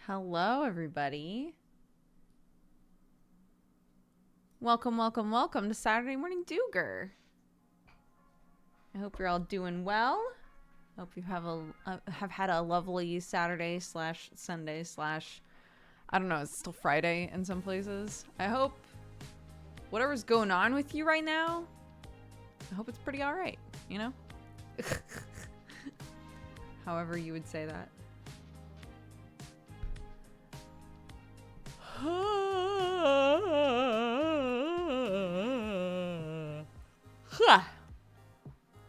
Hello, everybody. Welcome to Saturday Morning Dooger. I hope you're all doing well. Hope you have had a lovely Saturday / Sunday / I don't know, it's still Friday in some places. I hope whatever's going on with you right now, I hope it's pretty all right, you know? However you would say that.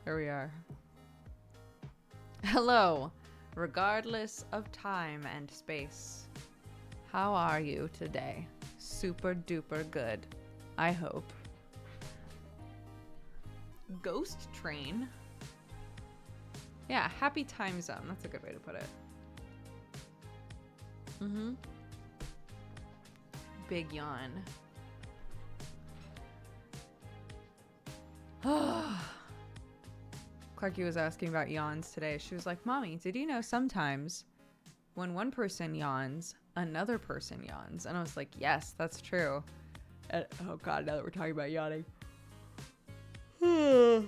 Here we are. Hello, regardless of time and space. How are you today? Super duper good, I hope. Ghost train? Yeah, happy time zone. That's a good way to put it. Big yawn. Clarky was asking about yawns today. She was like, Mommy, did you know sometimes when one person yawns, another person yawns? And I was like, yes, that's true. Oh God, now that we're talking about yawning. I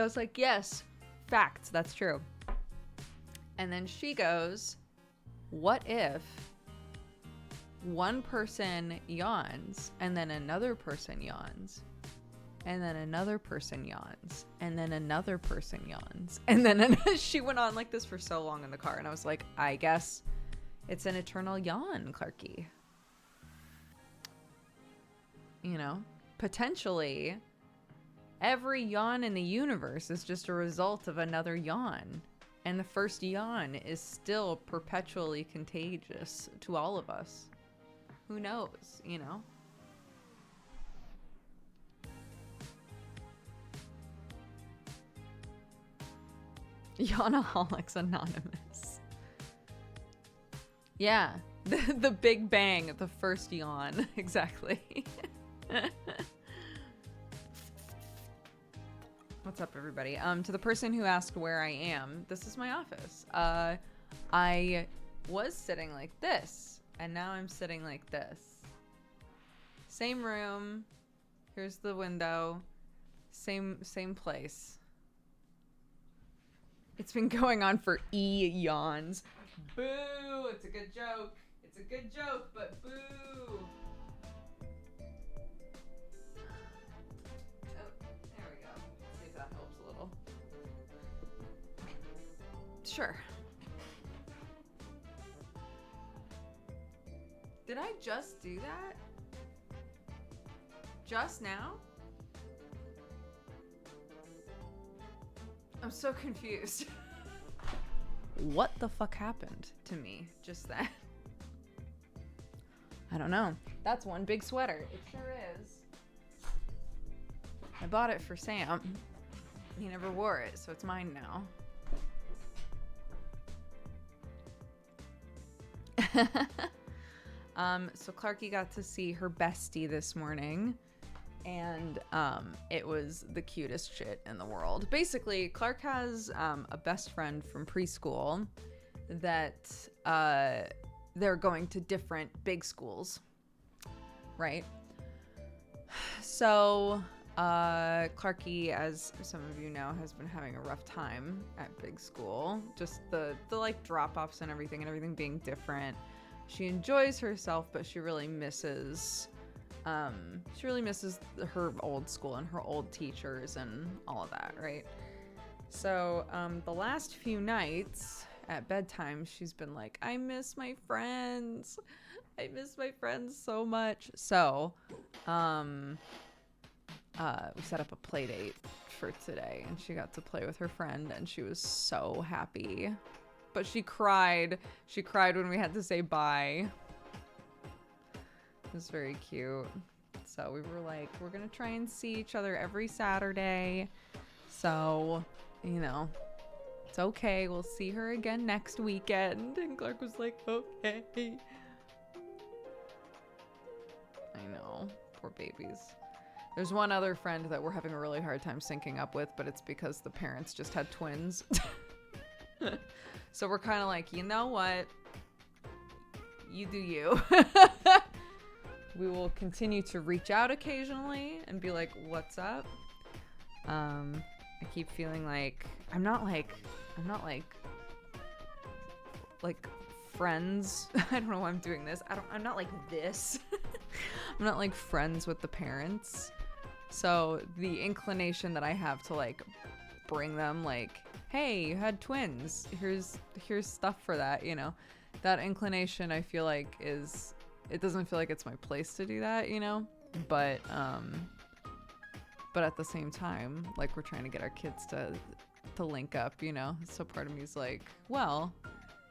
was like, yes, facts, that's true. And then she goes, what if one person yawns and then another person yawns and then another person yawns and then another person yawns and then she went on like this for so long in the car, and I was like, I guess it's an eternal yawn, Clarky. You know, potentially every yawn in the universe is just a result of another yawn, and the first yawn is still perpetually contagious to all of us. Who knows, you know? Yawnaholics Anonymous. Yeah, the Big Bang, the first yawn. Exactly. What's up, everybody? To the person who asked where I am, this is my office. I was sitting like this, and now I'm sitting like this. Same room. Here's the window. Same place. It's been going on for eons. Boo! It's a good joke. It's a good joke, but boo! Oh, there we go. Let's see if that helps a little. Sure. Did I just do that? Just now? I'm so confused. What the fuck happened to me just then? I don't know. That's one big sweater. It sure is. I bought it for Sam. He never wore it, so it's mine now. So Clarky got to see her bestie this morning, and it was the cutest shit in the world. Basically, Clark has a best friend from preschool that they're going to different big schools, right? So Clarky, as some of you know, has been having a rough time at big school. Just the like drop-offs and everything being different. She enjoys herself, but she really misses her old school and her old teachers and all of that, right? So the last few nights at bedtime, she's been like, I miss my friends. I miss my friends so much. So we set up a play date for today, and she got to play with her friend, and she was so happy. But she cried. She cried when we had to say bye. It was very cute. So we were like, we're going to try and see each other every Saturday. So, you know, it's okay. We'll see her again next weekend. And Clark was like, okay. I know. Poor babies. There's one other friend that we're having a really hard time syncing up with, but it's because the parents just had twins. So we're kind of like, you know what? you do you. We will continue to reach out occasionally and be like, what's up? I keep feeling like I'm not like friends. I don't know why I'm doing this. I'm not like this. I'm not like friends with the parents. So the inclination that I have to like bring them like, hey, you had twins. Here's stuff for that, you know. That inclination I feel like it doesn't feel like it's my place to do that, you know. But at the same time, like we're trying to get our kids to link up, you know. So part of me is like, well,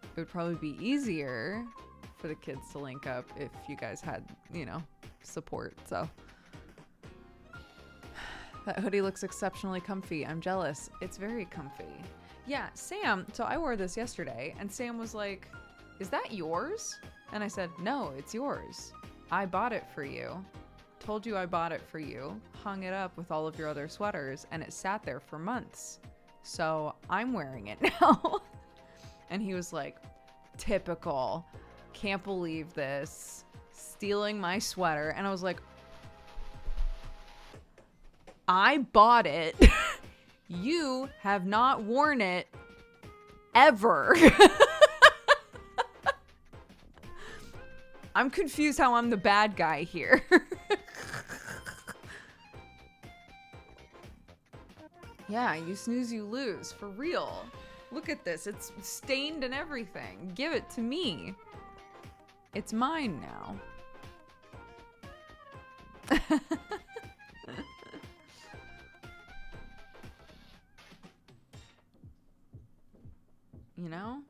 it would probably be easier for the kids to link up if you guys had, you know, support. So that hoodie looks exceptionally comfy. I'm jealous. It's very comfy. Yeah, Sam, so I wore this yesterday and Sam was like, is that yours? And I said, no, it's yours. I bought it for you. Told you I bought it for you. Hung it up with all of your other sweaters and it sat there for months. So I'm wearing it now. And he was like, typical. Can't believe this. Stealing my sweater. And I was like, I bought it. You have not worn it ever. I'm confused how I'm the bad guy here. Yeah, you snooze, you lose. For real. Look at this. It's stained and everything. Give it to me. It's mine now. You know?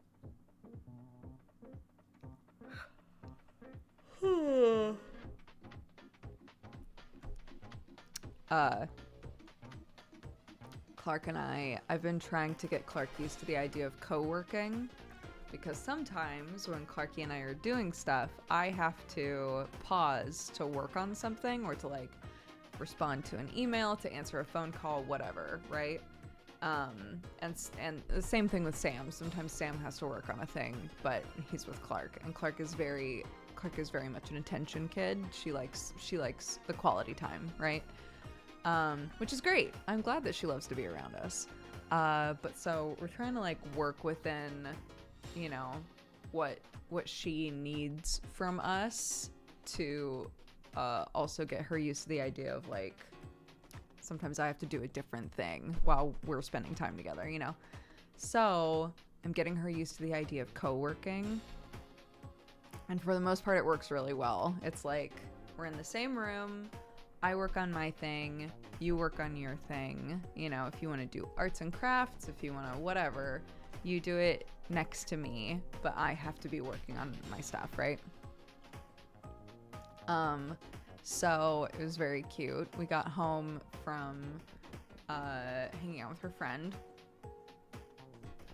Clark and I've been trying to get Clark used to the idea of co-working because sometimes when Clarky and I are doing stuff, I have to pause to work on something or to like respond to an email, to answer a phone call, whatever, right? And the same thing with Sam. Sometimes Sam has to work on a thing, but he's with Clark, and Clark is very much an attention kid. She likes the quality time, right? Which is great. I'm glad that she loves to be around us. But so we're trying to like work within, you know, what she needs from us to also get her used to the idea of like, sometimes I have to do a different thing while we're spending time together, you know? So I'm getting her used to the idea of co-working. And for the most part, it works really well. It's like we're in the same room. I work on my thing. You work on your thing. You know, if you want to do arts and crafts, if you want to whatever, you do it next to me. But I have to be working on my stuff, right? So it was very cute. We got home from hanging out with her friend.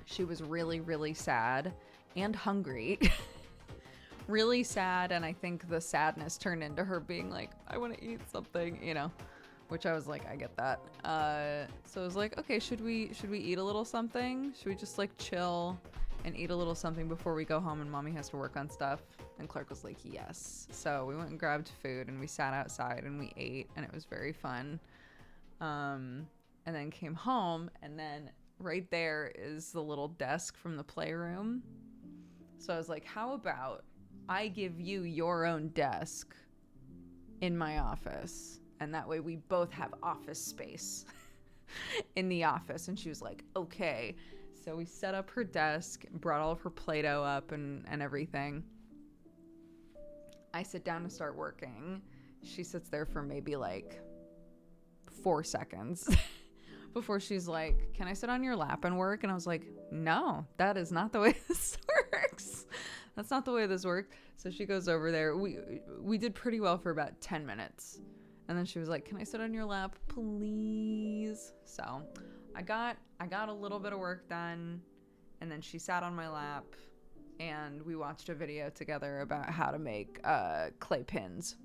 She was really, really sad and hungry. Really sad, and I think the sadness turned into her being like, I want to eat something, you know, which I was like, I get that. So I was like, okay, should we eat a little something? Should we just like chill and eat a little something before we go home and mommy has to work on stuff? And Clark was like, yes. So we went and grabbed food and we sat outside and we ate, and it was very fun. And then came home, and then right there is the little desk from the playroom. So I was like, how about I give you your own desk in my office, and that way we both have office space in the office. And she was like, okay. So we set up her desk, brought all of her Play-Doh up and everything. I sit down to start working. She sits there for maybe like 4 seconds before she's like, can I sit on your lap and work? And I was like, no, that is not the way this works. That's not the way this works. So she goes over there. We did pretty well for about 10 minutes. And then she was like, can I sit on your lap, please? So I got a little bit of work done. And then she sat on my lap and we watched a video together about how to make clay pins.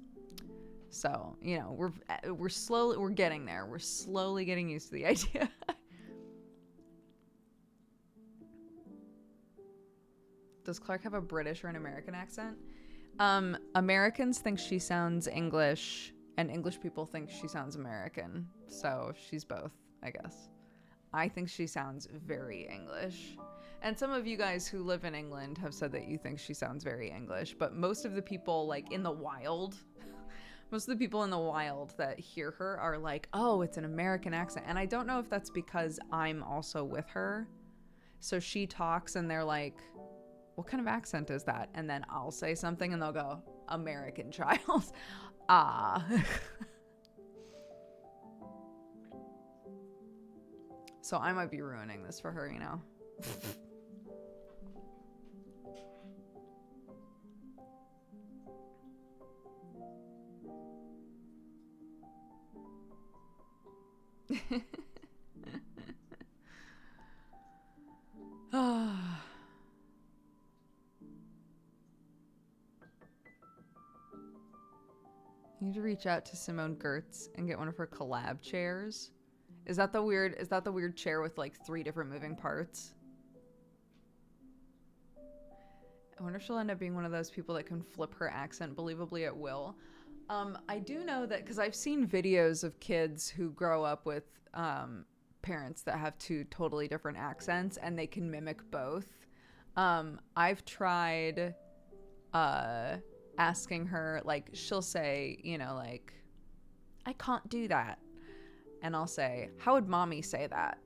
So, you know, we're getting there. We're slowly getting used to the idea. Does Clark have a British or an American accent? Americans think she sounds English, and English people think she sounds American. So she's both, I guess. I think she sounds very English. And some of you guys who live in England have said that you think she sounds very English, but most of the people like in the wild, most of the people in the wild that hear her are like, oh, it's an American accent. And I don't know if that's because I'm also with her. So she talks and they're like, what kind of accent is that? And then I'll say something and they'll go, American child. Ah. So I might be ruining this for her, you know? You need to reach out to Simone Gertz and get one of her collab chairs. Is that the weird chair with like 3 different moving parts? I wonder if she'll end up being one of those people that can flip her accent believably at will. I do know that because I've seen videos of kids who grow up with parents that have 2 totally different accents and they can mimic both. I've tried asking her, like, she'll say, you know, like, I can't do that. And I'll say, how would mommy say that?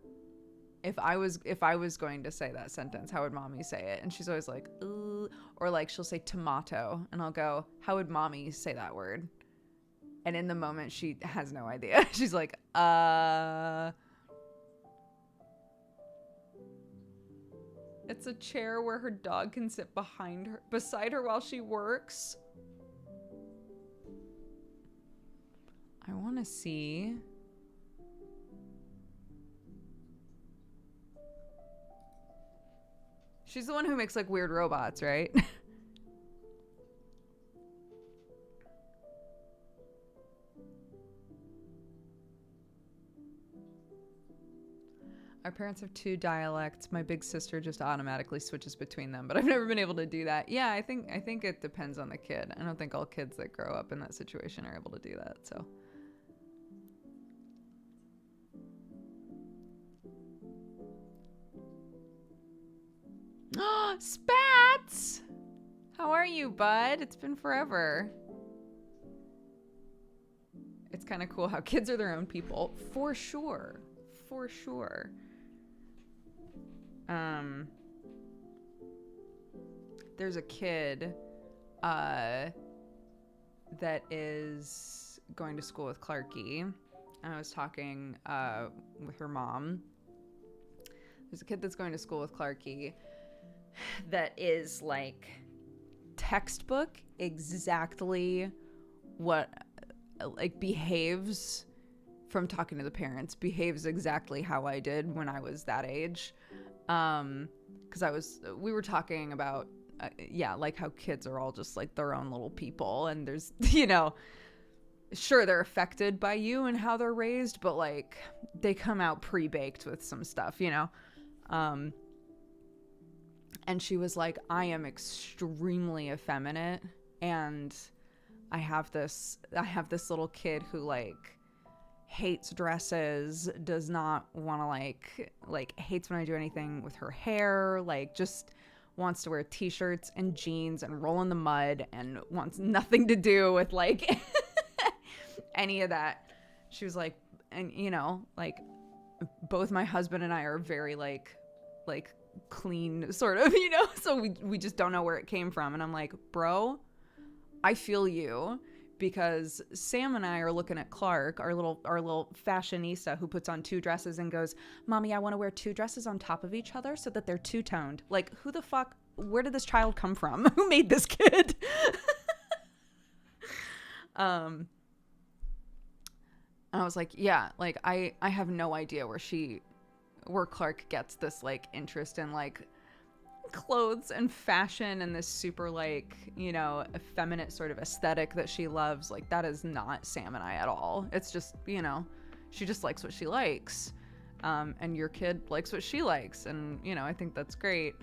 If I was going to say that sentence, how would mommy say it? And she's always like, ooh. Or like she'll say tomato and I'll go, how would mommy say that word? And in the moment she has no idea. She's like, It's a chair where her dog can sit beside her while she works. I want to see. She's the one who makes like weird robots, right? Our parents have 2 dialects. My big sister just automatically switches between them, but I've never been able to do that. Yeah, I think it depends on the kid. I don't think all kids that grow up in that situation are able to do that, so. Spats! How are you, bud? It's been forever. It's kind of cool how kids are their own people. For sure. For sure. There's a kid that is going to school with Clarky. And I was talking with her mom. There's a kid that's going to school with Clarky that is like textbook exactly what like behaves from talking to the parents, behaves exactly how I did when I was that age. Because we were talking about like how kids are all just like their own little people, and there's, you know, sure, they're affected by you and how they're raised, but like they come out pre-baked with some stuff, you know. And she was like, I am extremely effeminate, and I have this little kid who like hates dresses, does not want to like hates when I do anything with her hair, like just wants to wear t-shirts and jeans and roll in the mud and wants nothing to do with like any of that. She was like, and you know, like both my husband and I are very like clean sort of, you know, so we just don't know where it came from. And I'm like, bro, I feel you, because Sam and I are looking at Clark, our little fashionista who puts on 2 dresses and goes, Mommy, I want to wear 2 dresses on top of each other so that they're two-toned. Like, who the fuck, where did this child come from? Who made this kid? And I was like, yeah, like I have no idea where Clark gets this like interest in like clothes and fashion and this super like, you know, effeminate sort of aesthetic that she loves. Like, that is not Sam and I at all. It's just, you know, she just likes what she likes, and your kid likes what she likes, and you know, I think that's great.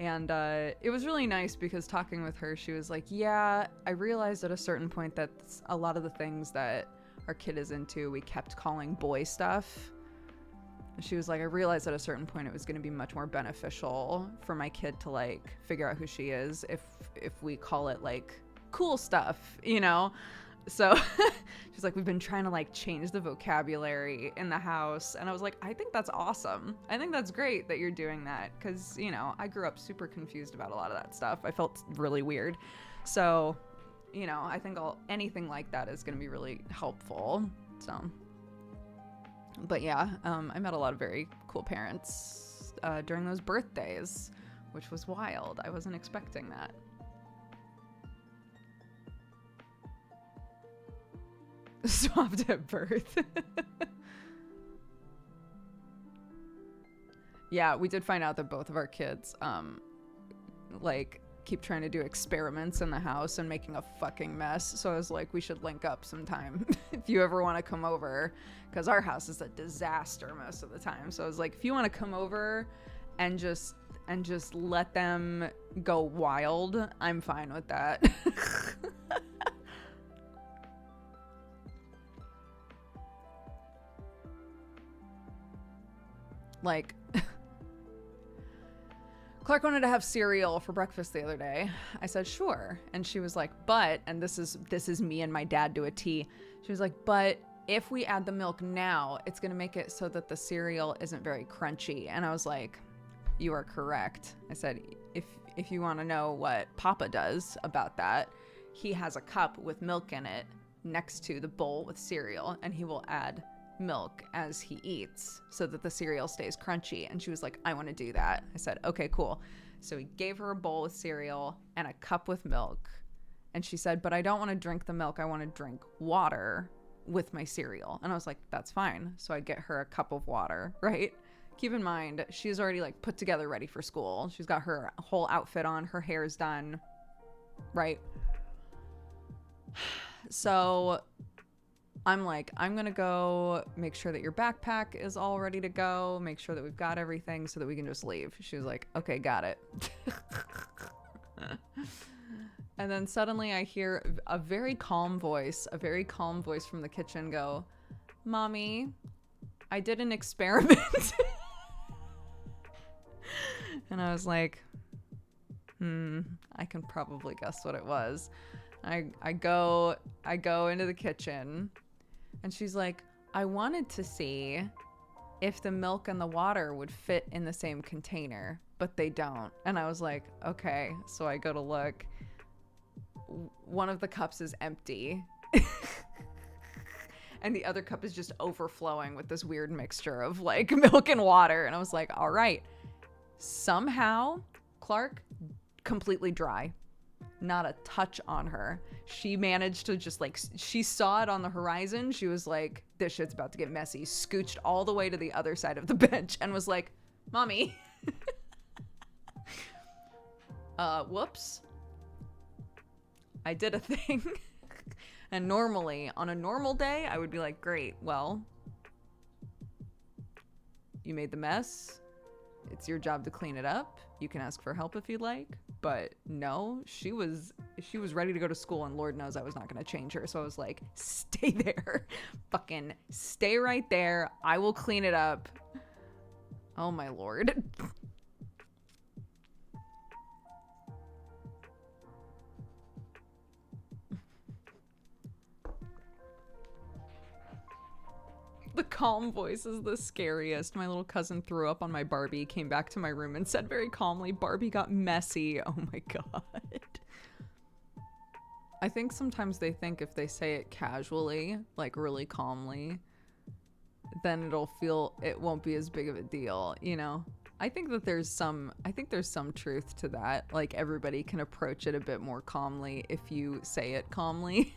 And it was really nice because talking with her, she was like, yeah, I realized at a certain point that a lot of the things that our kid is into, we kept calling boy stuff. She was like, I realized at a certain point it was going to be much more beneficial for my kid to like figure out who she is if we call it like cool stuff, you know? So she's like, we've been trying to like change the vocabulary in the house. And I was like, I think that's awesome. I think that's great that you're doing that. Cause you know, I grew up super confused about a lot of that stuff. I felt really weird. So, you know, I think anything like that is going to be really helpful. So, but yeah, I met a lot of very cool parents during those birthdays, which was wild. I wasn't expecting that. Swapped at birth. Yeah, we did find out that both of our kids like keep trying to do experiments in the house and making a fucking mess. So I was like, we should link up sometime if you ever want to come over, because our house is a disaster most of the time. So I was like, if you want to come over and just let them go wild, I'm fine with that. Like, Clark wanted to have cereal for breakfast the other day. I said, sure. And she was like, but, and this is me and my dad to a T. She was like, but if we add the milk now, it's going to make it so that the cereal isn't very crunchy. And I was like, you are correct. I said, if you want to know what Papa does about that, he has a cup with milk in it next to the bowl with cereal, and he will add milk as he eats so that the cereal stays crunchy. And she was like, I want to do that. I said, okay, cool. So he gave her a bowl with cereal and a cup with milk. And she said, but I don't want to drink the milk. I want to drink water with my cereal. And I was like, that's fine. So I get her a cup of water, right? Keep in mind, she's already like put together ready for school. She's got her whole outfit on. Her hair's done, right? So I'm like, I'm going to go make sure that your backpack is all ready to go. Make sure that we've got everything so that we can just leave. She was like, okay, got it. And then suddenly I hear a very calm voice from the kitchen go, Mommy, I did an experiment. And I was like, I can probably guess what it was. I go into the kitchen. And she's like, I wanted to see if the milk and the water would fit in the same container, but they don't. And I was like, okay. So I go to look. One of the cups is empty. And the other cup is just overflowing with this weird mixture of like milk and water. And I was like, all right. Somehow, Clark, completely dry. Not a touch on her. She managed to just like, she saw it on the horizon. She was like, this shit's about to get messy. Scooched all the way to the other side of the bench and was like, Mommy. Whoops. I did a thing. And normally, on a normal day, I would be like, great, well, you made the mess. It's your job to clean it up. You can ask for help if you'd like. But no, she was ready to go to school, and Lord knows I was not going to change her. So I was like, stay there. Fucking stay right there. I will clean it up. Oh my Lord. The calm voice is the scariest. My little cousin threw up on my Barbie, came back to my room and said very calmly, Barbie got messy. Oh my God. I think sometimes they think if they say it casually, like really calmly, then it won't be as big of a deal, you know? I think there's some truth to that. Like everybody can approach it a bit more calmly if you say it calmly.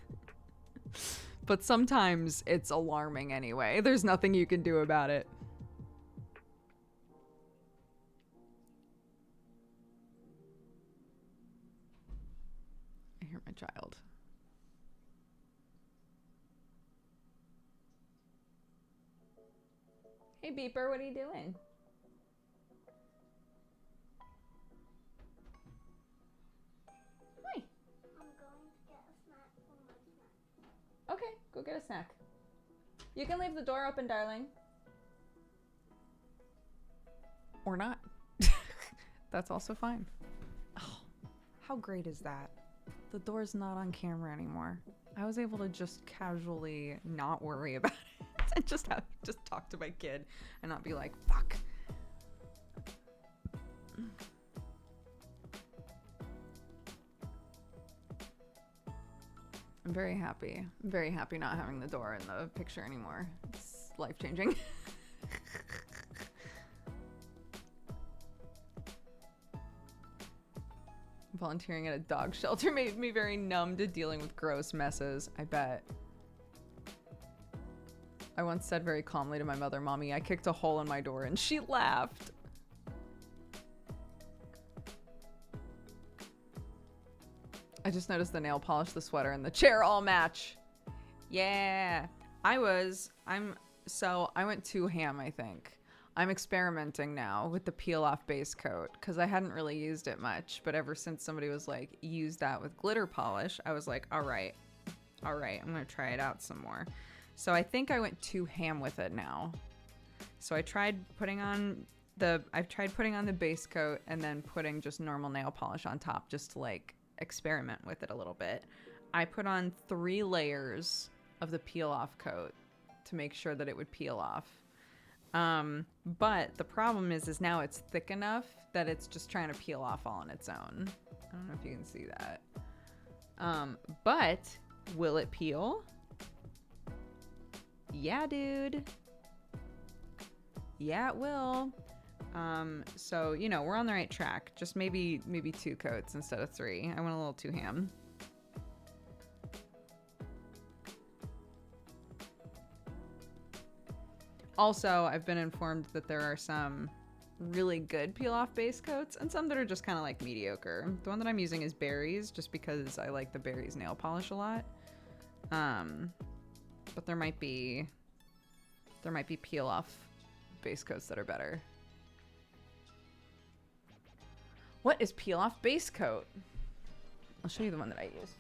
But sometimes it's alarming anyway. There's nothing you can do about it. I hear my child. Hey, Beeper, what are you doing? Go get a snack. You can leave the door open, darling. Or not. That's also fine. Oh, how great is that? The door's not on camera anymore. I was able to just casually not worry about it and just talk to my kid and not be like, fuck. I'm very happy. I'm very happy not having the door in the picture anymore. It's life-changing. Volunteering at a dog shelter made me very numb to dealing with gross messes, I bet. I once said very calmly to my mother, "Mommy, I kicked a hole in my door," and she laughed. I just noticed the nail polish, the sweater, and the chair all match. Yeah. I went too ham, I think. I'm experimenting now with the peel-off base coat because I hadn't really used it much, but ever since somebody was like, use that with glitter polish, I was like, all right, I'm gonna try it out some more. So I think I went too ham with it now. So I tried putting on the base coat and then putting just normal nail polish on top just to like experiment with it a little bit. I put on 3 layers of the peel-off coat to make sure that it would peel off. But the problem is now it's thick enough that it's just trying to peel off all on its own. I don't know if you can see that. But will it peel? Yeah, dude. Yeah, it will. So, you know, we're on the right track. Just maybe 2 coats instead of 3. I went a little too ham. Also, I've been informed that there are some really good peel-off base coats and some that are just kind of like mediocre. The one that I'm using is Berries, just because I like the Berries nail polish a lot. But there might be peel-off base coats that are better. What is peel-off base coat? I'll show you the one that I use.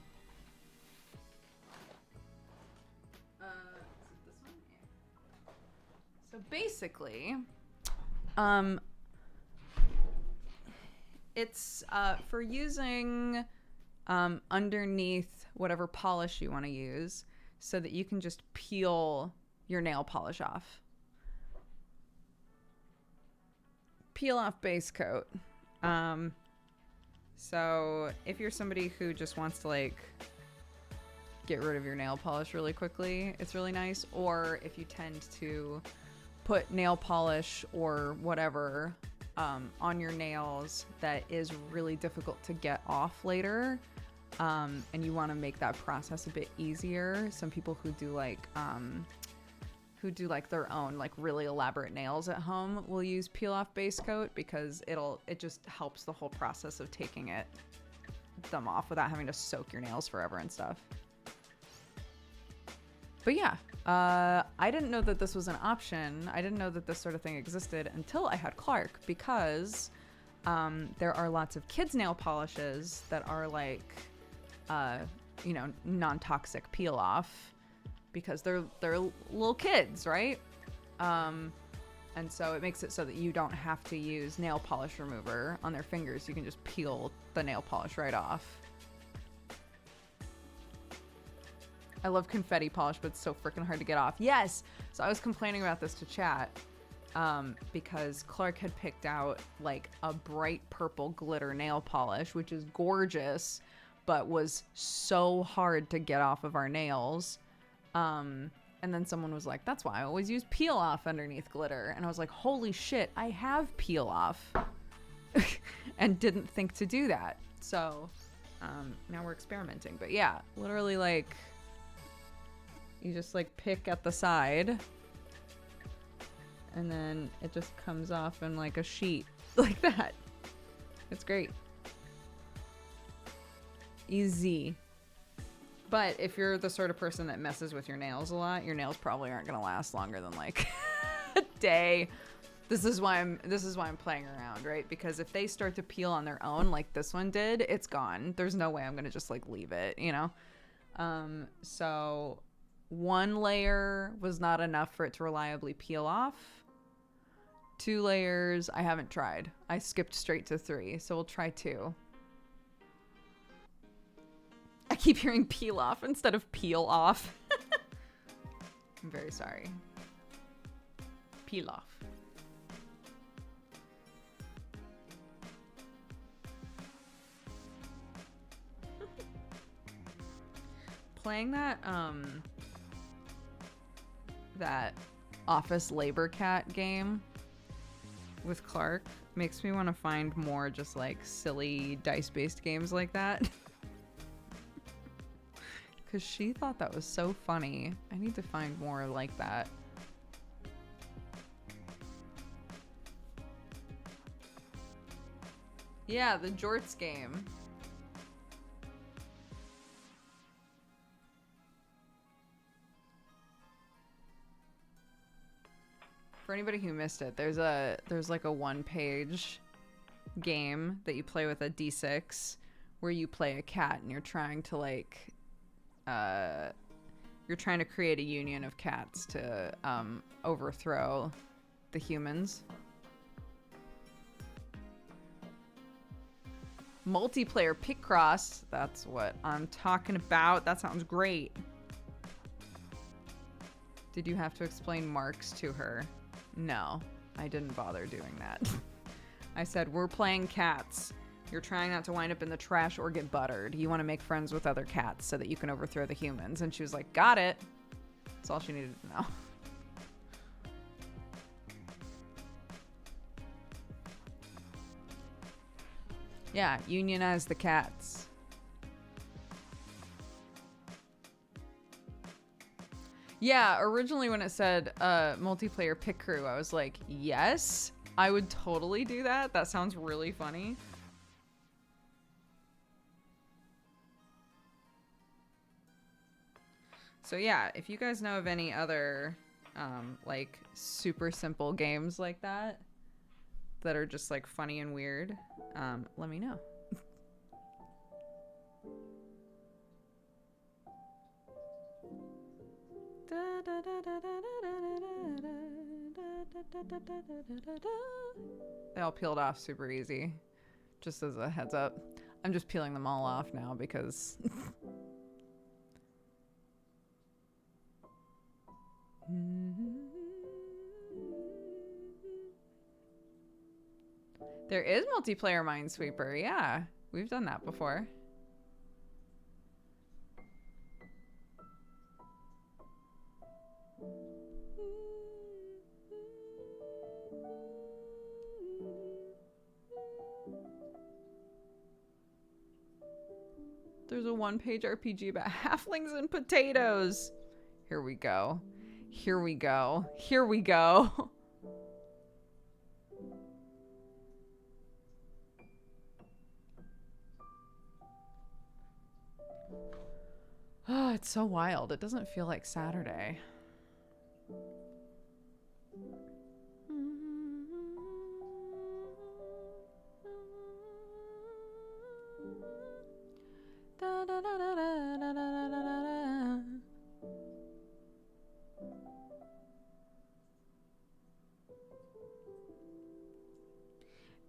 So basically, it's for using underneath whatever polish you want to use so that you can just peel your nail polish off. Peel off base coat. So if you're somebody who just wants to like get rid of your nail polish really quickly, it's really nice. Or if you tend to put nail polish or whatever on your nails that is really difficult to get off later, and you want to make that process a bit easier. Some people who do like their own like really elaborate nails at home will use peel off base coat because it just helps the whole process of taking them off without having to soak your nails forever and stuff. But yeah, I didn't know that this was an option. I didn't know that this sort of thing existed until I had Clark, because there are lots of kids' nail polishes that are like, non-toxic peel off because they're little kids, right? And so it makes it so that you don't have to use nail polish remover on their fingers. You can just peel the nail polish right off. I love confetti polish, but it's so freaking hard to get off. Yes! So I was complaining about this to chat because Clark had picked out like a bright purple glitter nail polish, which is gorgeous, but was so hard to get off of our nails. And then someone was like, that's why I always use peel off underneath glitter. And I was like, holy shit, I have peel off and didn't think to do that. So now we're experimenting. But yeah, literally like, you just like pick at the side and then it just comes off in like a sheet like that. It's great. Easy. But if you're the sort of person that messes with your nails a lot, your nails probably aren't going to last longer than like a day. This is why I'm playing around, right? Because if they start to peel on their own like this one did, it's gone. There's no way I'm going to just like leave it, you know? So 1 layer was not enough for it to reliably peel off. 2 layers, I haven't tried. I skipped straight to 3, so we'll try 2. I keep hearing peel off instead of peel off. I'm very sorry. Peel off. Playing that Office Labor Cat game with Clark makes me want to find more just like silly dice-based games like that. Because she thought that was so funny. I need to find more like that. Yeah, the Jorts game. For anybody who missed it, there's like a 1-page game that you play with a D6 where you play a cat and you're trying to like you're trying to create a union of cats to overthrow the humans. Multiplayer Picross, that's what I'm talking about. That sounds great. Did you have to explain marks to her? No, I didn't bother doing that. I said, we're playing cats. You're trying not to wind up in the trash or get buttered. You want to make friends with other cats so that you can overthrow the humans. And she was like, got it. That's all she needed to know. Yeah, unionize the cats. Yeah, originally when it said multiplayer pick crew, I was like, yes, I would totally do that. That sounds really funny. So yeah, if you guys know of any other like super simple games like that that are just like funny and weird, let me know. They all peeled off super easy. Just as a heads up. I'm just peeling them all off now because there is multiplayer Minesweeper. Yeah, we've done that before. There's a 1-page RPG about halflings and potatoes. Here we go. Here we go. Here we go. Oh, it's so wild. It doesn't feel like Saturday.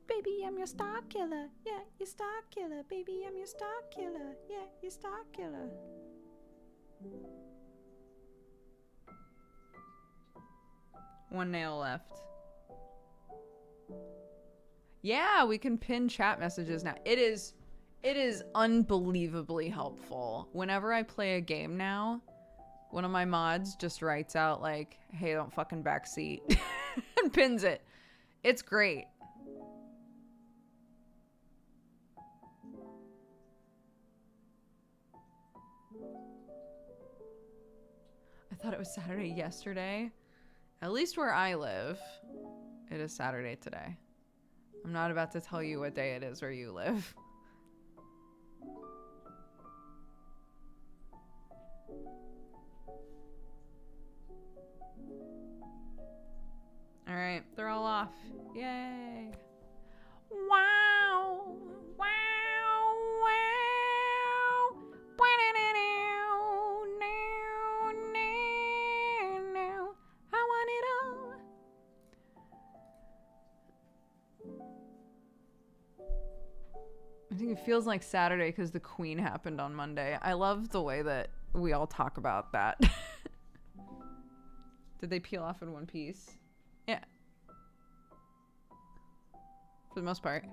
Baby, I'm your star killer. Yeah, you star killer. Baby, I'm your star killer. Yeah, you star killer. One nail left. Yeah, we can pin chat messages now. It is unbelievably helpful. Whenever I play a game now, one of my mods just writes out like, hey, don't fucking backseat and pins it. It's great. I thought it was Saturday yesterday. At least where I live, it is Saturday today. I'm not about to tell you what day it is where you live. All right, they're all off. Yay. Wow. Wow. Wow. It feels like Saturday because the Queen happened on Monday. I love the way that we all talk about that. Did they peel off in one piece? Yeah. For the most part.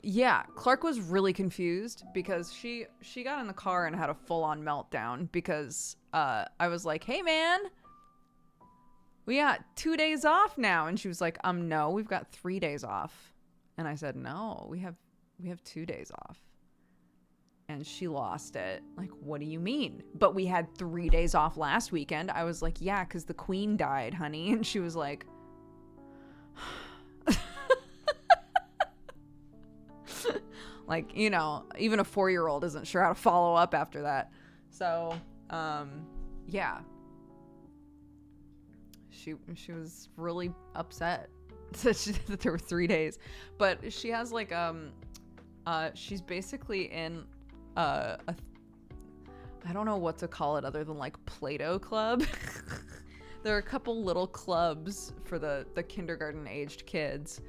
Yeah, Clark was really confused because she got in the car and had a full-on meltdown because I was like, "Hey man, we got 2 days off now." And she was like, no, we've got 3 days off." And I said, "No, we have 2 days off." And she lost it. Like, "What do you mean? But we had 3 days off last weekend." I was like, "Yeah, because the Queen died, honey." And she was like, like, you know, even a 4-year-old isn't sure how to follow up after that. So, yeah. She was really upset that there were 3 days. But she has like, she's basically in I don't know what to call it other than like Play-Doh club. There are a couple little clubs for the kindergarten aged kids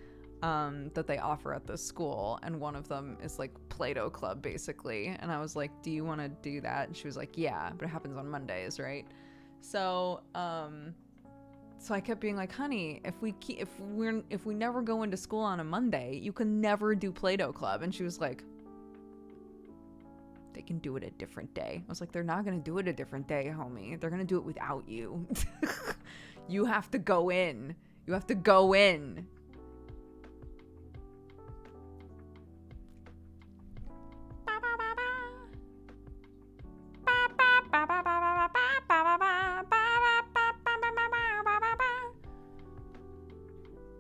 that they offer at this school, and one of them is like Play-Doh club basically. And I was like, "Do you want to do that?" And she was like, "Yeah, but it happens on Mondays, right?" So I kept being like, "Honey, if we never go into school on a Monday, you can never do Play-Doh club." And she was like, "They can do it a different day." I was like, "They're not going to do it a different day, homie. They're going to do it without you." You have to go in. You have to go in.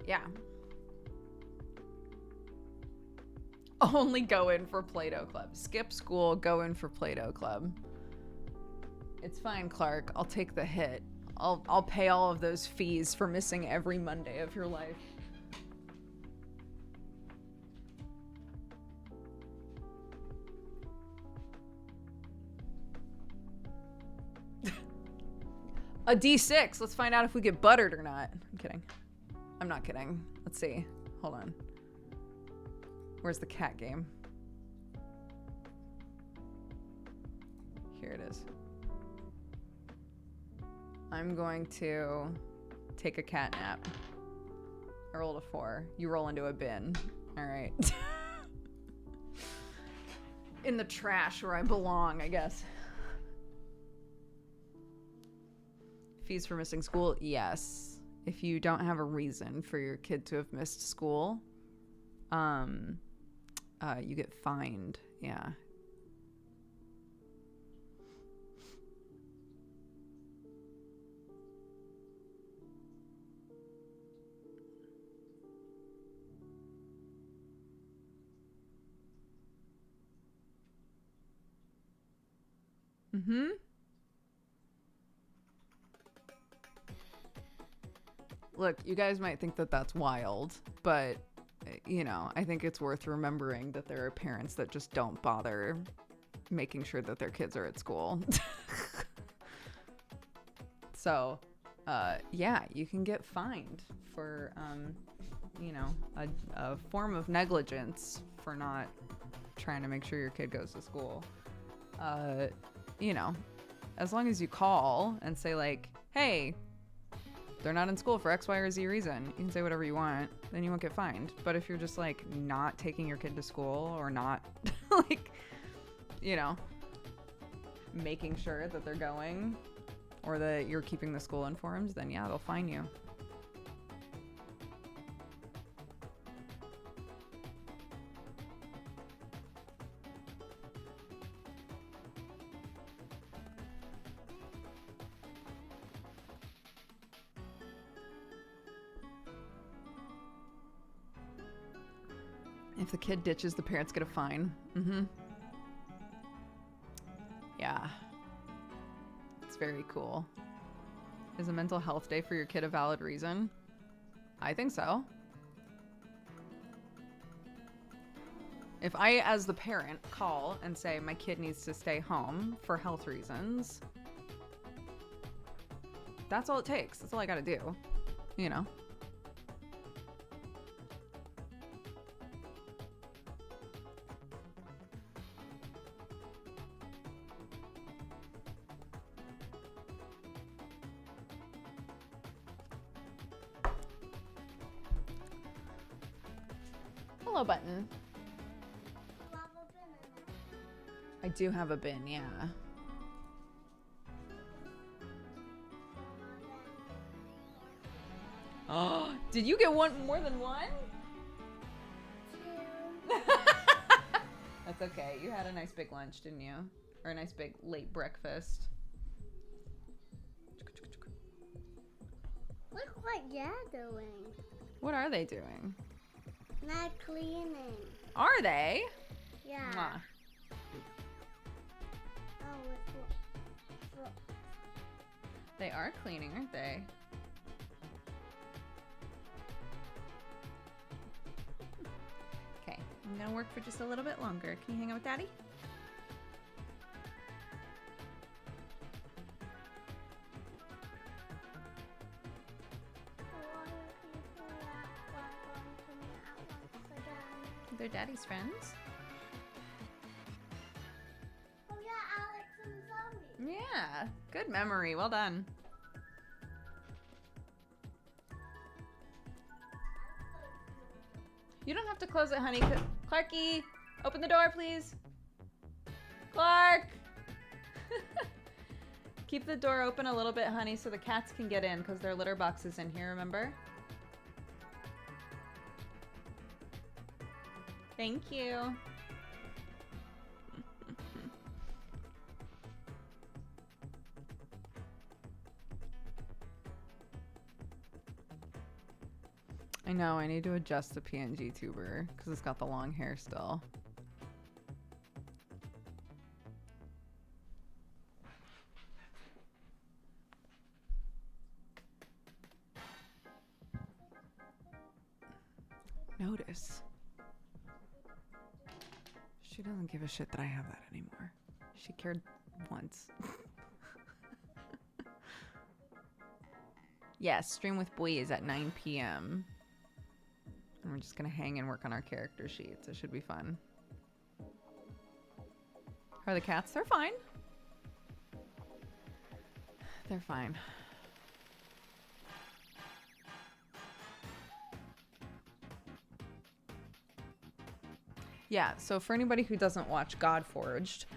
Yeah. Only go in for Play-Doh club. Skip school, go in for Play-Doh club. It's fine, Clark. I'll take the hit. I'll pay all of those fees for missing every Monday of your life. A D6. Let's find out if we get buttered or not. I'm kidding. I'm not kidding. Let's see. Hold on. Where's the cat game? Here it is. I'm going to take a cat nap. I rolled a 4. You roll into a bin. All right. In the trash where I belong, I guess. Fees for missing school? Yes. If you don't have a reason for your kid to have missed school, you get fined. Yeah. Mm-hmm. Look, you guys might think that that's wild, but, you know, I think it's worth remembering that there are parents that just don't bother making sure that their kids are at school. So, yeah, you can get fined for, you know, a form of negligence for not trying to make sure your kid goes to school. You know, as long as you call and say, like, "Hey, they're not in school for X, Y, or Z reason," you can say whatever you want, then you won't get fined. But if you're just like not taking your kid to school or not like, you know, making sure that they're going or that you're keeping the school informed, then yeah, they'll fine you. If the kid ditches, the parents get a fine. Mm-hmm. Yeah. It's very cool. Is a mental health day for your kid a valid reason? I think so. If I, as the parent, call and say my kid needs to stay home for health reasons, that's all it takes. That's all I gotta do. You know? yellow button. I do have a bin, yeah. Oh, did you get more than one? That's okay. You had a nice big lunch, didn't you? Or a nice big late breakfast. Look what they're doing. What are they doing? Not cleaning. Are they? Yeah. Mwah. Oh, it's They are cleaning, aren't they? Okay, I'm gonna work for just a little bit longer. Can you hang out with Daddy? They're Daddy's friends. Oh yeah, Alex and Zoe. Yeah, good memory. Well done. You don't have to close it, honey. Clarky, open the door, please. Clark! Keep the door open a little bit, honey, so the cats can get in, because their litter box is in here, remember? Thank you. I know, I need to adjust the PNG tuber because it's got the long hair still. Notice. She doesn't give a shit that I have that anymore. She cared once. Yes, stream with boys at 9 p.m. And we're just gonna hang and work on our character sheets. It should be fun. How are the cats? They're fine. They're fine. Yeah, so for anybody who doesn't watch Godforged,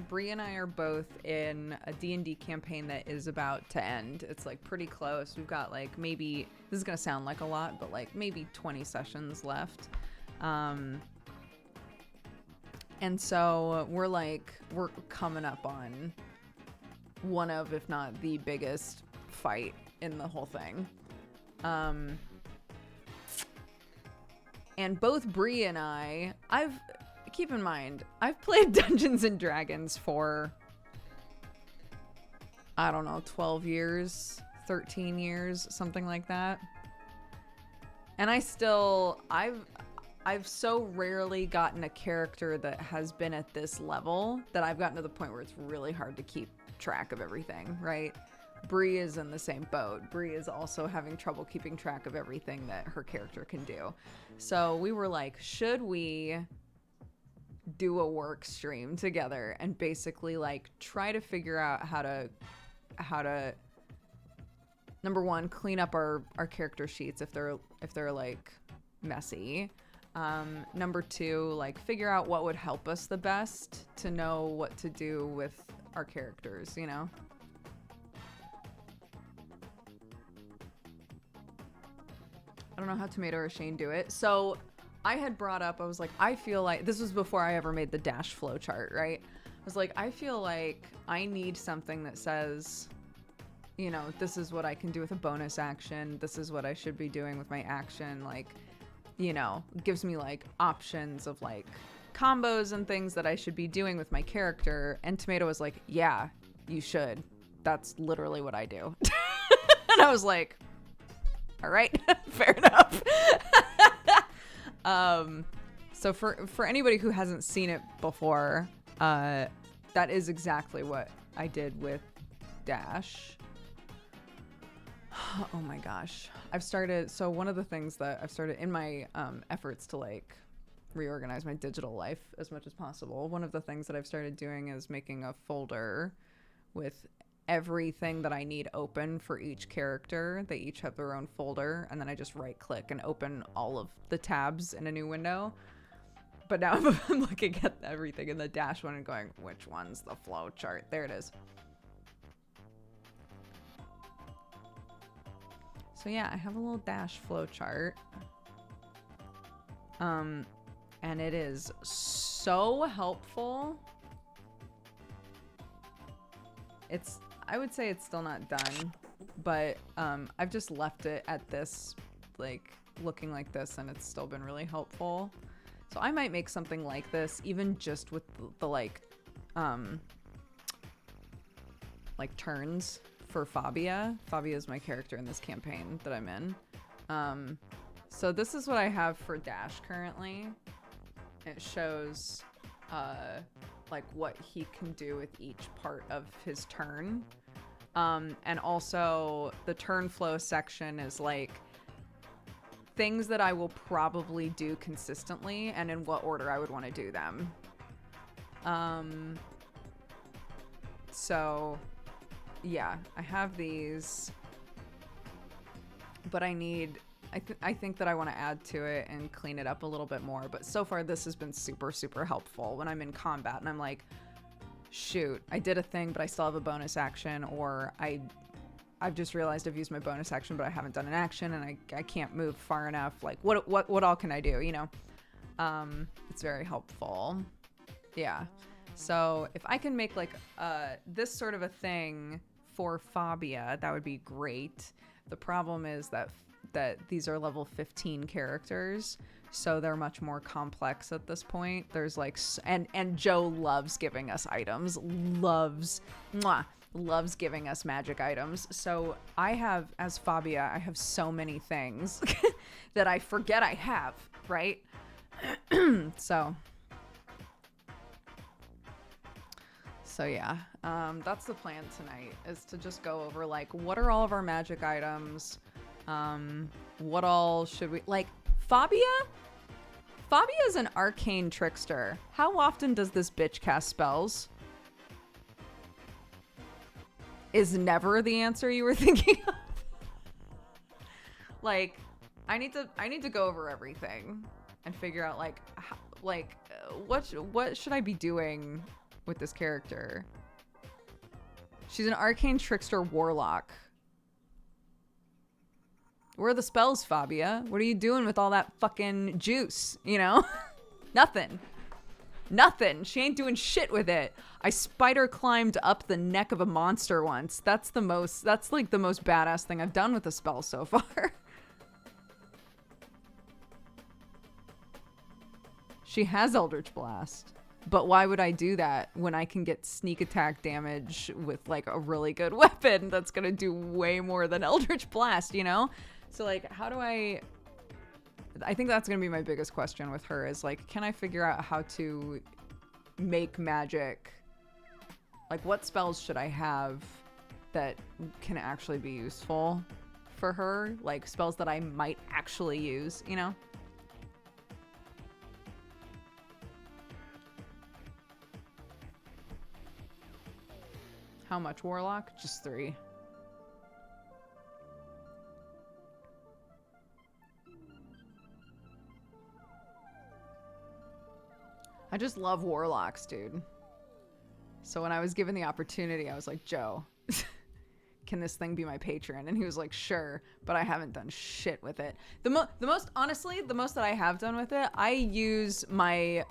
Bree and I are both in a D&D campaign that is about to end. It's like pretty close. We've got like maybe, this is going to sound like a lot, but like maybe 20 sessions left. And so we're coming up on one of, if not the biggest fight in the whole thing. And both Bree and keep in mind, I've played Dungeons and Dragons for, I don't know, 12 years, 13 years, something like that. And I've so rarely gotten a character that has been at this level that I've gotten to the point where it's really hard to keep track of everything, right? Bree is in the same boat. Bree is also having trouble keeping track of everything that her character can do. So we were like, should we do a work stream together and basically like try to figure out how to number one, clean up our character sheets if they're like messy. Number two, like figure out what would help us the best to know what to do with our characters, you know? I don't know how Tomato or Shane do it. So I had brought up, I was like, I feel like, this was before I ever made the dash flow chart, right? I was like, I feel like I need something that says, you know, this is what I can do with a bonus action. This is what I should be doing with my action. Like, you know, gives me like options of like combos and things that I should be doing with my character. And Tomato was like, yeah, you should. That's literally what I do. And I was like, all right, fair enough. So for anybody who hasn't seen it before, that is exactly what I did with Dash. Oh my gosh. So one of the things that I've started in my efforts to like reorganize my digital life as much as possible, one of the things that I've started doing is making a folder with everything that I need open for each character. They each have their own folder, and then I just right click and open all of the tabs in a new window. But now I'm looking at everything in the dash one and going, which one's the flow chart? There it is. So yeah, I have a little dash flow chart. And it is so helpful. I would say it's still not done, but I've just left it at this, like, looking like this, and it's still been really helpful. So I might make something like this, even just with the like turns for Fabia. Fabia is my character in this campaign that I'm in. So this is what I have for Dash currently. It shows like what he can do with each part of his turn. And also the turn flow section is like things that I will probably do consistently and in what order I would want to do them. So yeah, I have these, but I think that I want to add to it and clean it up a little bit more. But so far this has been super, super helpful when I'm in combat and I'm like, shoot, I did a thing, but I still have a bonus action, or I've just realized I've used my bonus action, but I haven't done an action, and I can't move far enough. Like, what all can I do, you know? It's very helpful. Yeah. So if I can make, like, this sort of a thing for Fabia, that would be great. The problem is that these are level 15 characters, so they're much more complex at this point. There's, like, and Joe loves giving us items. Loves giving us magic items. So I have, as Fabia, I have so many things that I forget I have, right? So yeah, that's the plan tonight, is to just go over, like, what are all of our magic items? What all should we, like, Fabia is an arcane trickster. How often does this bitch cast spells? Is never the answer you were thinking of. Like, I need to go over everything and figure out, like, how, like, what should I be doing with this character? She's an arcane trickster warlock. Where are the spells, Fabia? What are you doing with all that fucking juice, you know? Nothing. She ain't doing shit with it. I spider climbed up the neck of a monster once. That's like the most badass thing I've done with a spell so far. She has Eldritch Blast. But why would I do that when I can get sneak attack damage with, like, a really good weapon that's gonna do way more than Eldritch Blast, you know? So, like, how do I think that's gonna be my biggest question with her, is, like, can I figure out how to make magic? Like, what spells should I have that can actually be useful for her? Like, spells that I might actually use, you know? How much warlock? Just 3. I just love warlocks, dude. So when I was given the opportunity, I was like, Joe, can this thing be my patron? And he was like, sure, but I haven't done shit with it. The most, honestly, the most that I have done with it, I use my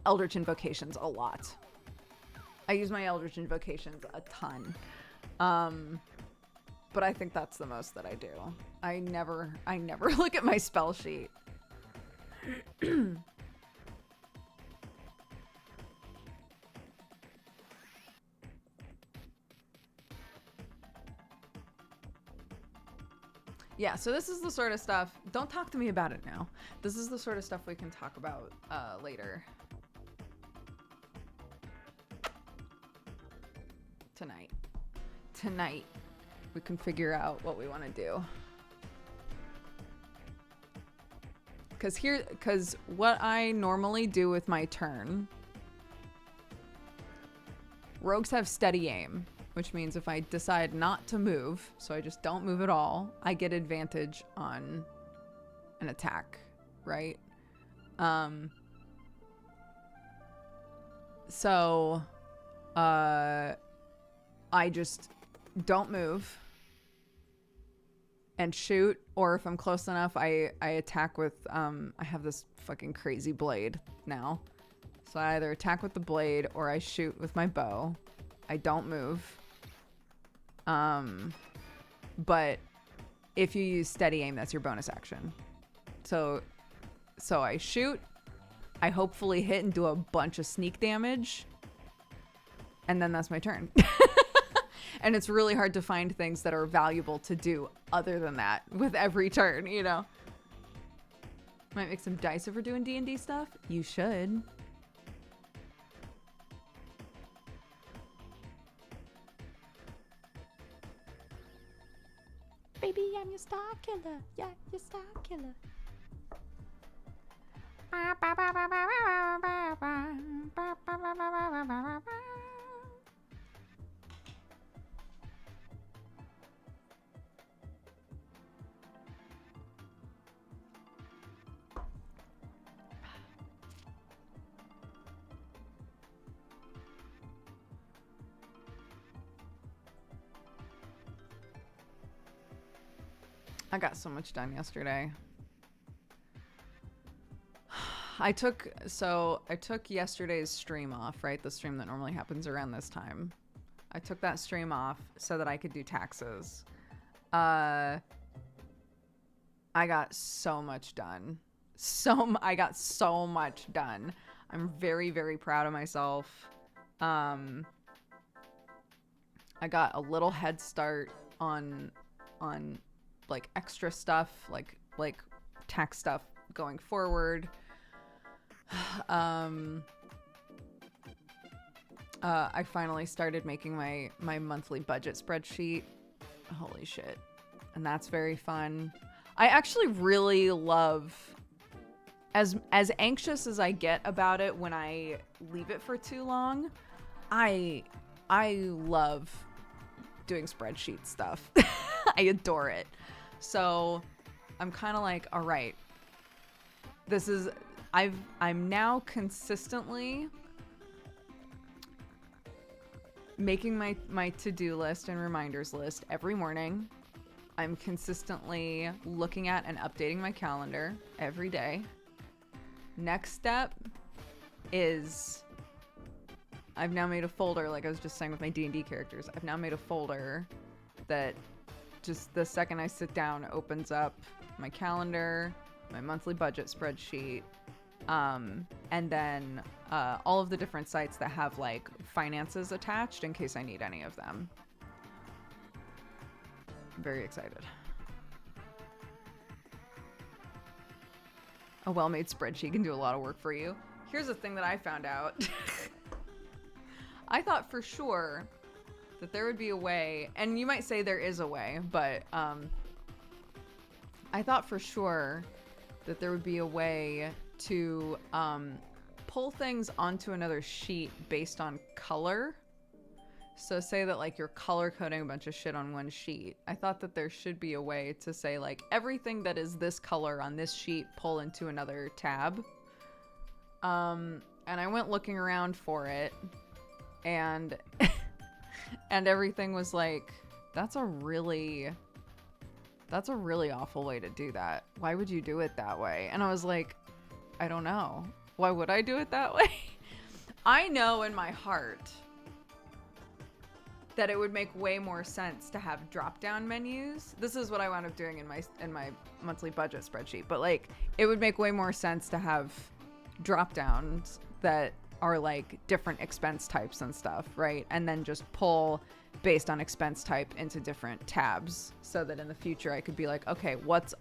Eldritch Invocations a lot. I use my Eldritch Invocations a ton. But I think that's the most that I do. I never look at my spell sheet. Yeah, so this is the sort of stuff, don't talk to me about it now. This is the sort of stuff we can talk about later. Tonight, we can figure out what we want to do. Because what I normally do with my turn, rogues have steady aim. which means if I decide not to move, so I just don't move at all, I get advantage on an attack, right? So I just don't move and shoot, or if I'm close enough, I attack with I have this fucking crazy blade now. So I either attack with the blade or I shoot with my bow. I don't move. But if you use steady aim, that's your bonus action. So I shoot, I hopefully hit and do a bunch of sneak damage, and then that's my turn. And it's really hard to find things that are valuable to do other than that with every turn, you know? Might make some dice if we're doing D&D stuff. You should. Baby, I'm your star killer. Yeah, your star killer. I got so much done yesterday. I took yesterday's stream off, right? The stream that normally happens around this time. I took that stream off so that I could do taxes. I got so much done. I got so much done. I'm very, very proud of myself. I got a little head start on like extra stuff, like tax stuff going forward. I finally started making my monthly budget spreadsheet. Holy shit. And that's very fun. I actually really love, as anxious as I get about it when I leave it for too long, I love doing spreadsheet stuff. I adore it. So I'm kind of like, all right, I'm now consistently making my to-do list and reminders list every morning. I'm consistently looking at and updating my calendar every day. Next step is I've now made a folder, like I was just saying with my D&D characters. I've now made a folder that just the second I sit down opens up my calendar, my monthly budget spreadsheet, and then all of the different sites that have like finances attached in case I need any of them. I'm very excited. A well-made spreadsheet can do a lot of work for you. Here's a thing that I found out. I thought for sure that there would be a way, and you might say there is a way, but I thought for sure that there would be a way to pull things onto another sheet based on color. So say that like you're color coding a bunch of shit on one sheet. I thought that there should be a way to say like everything that is this color on this sheet, pull into another tab. And I went looking around for it, and and everything was like, that's a really awful way to do that. Why would you do it that way? And I was like, I don't know. Why would I do it that way? I know in my heart that it would make way more sense to have drop-down menus. This is what I wound up doing in my monthly budget spreadsheet. But like, it would make way more sense to have drop-downs that are like different expense types and stuff, right? And then just pull based on expense type into different tabs, so that in the future I could be like, okay, what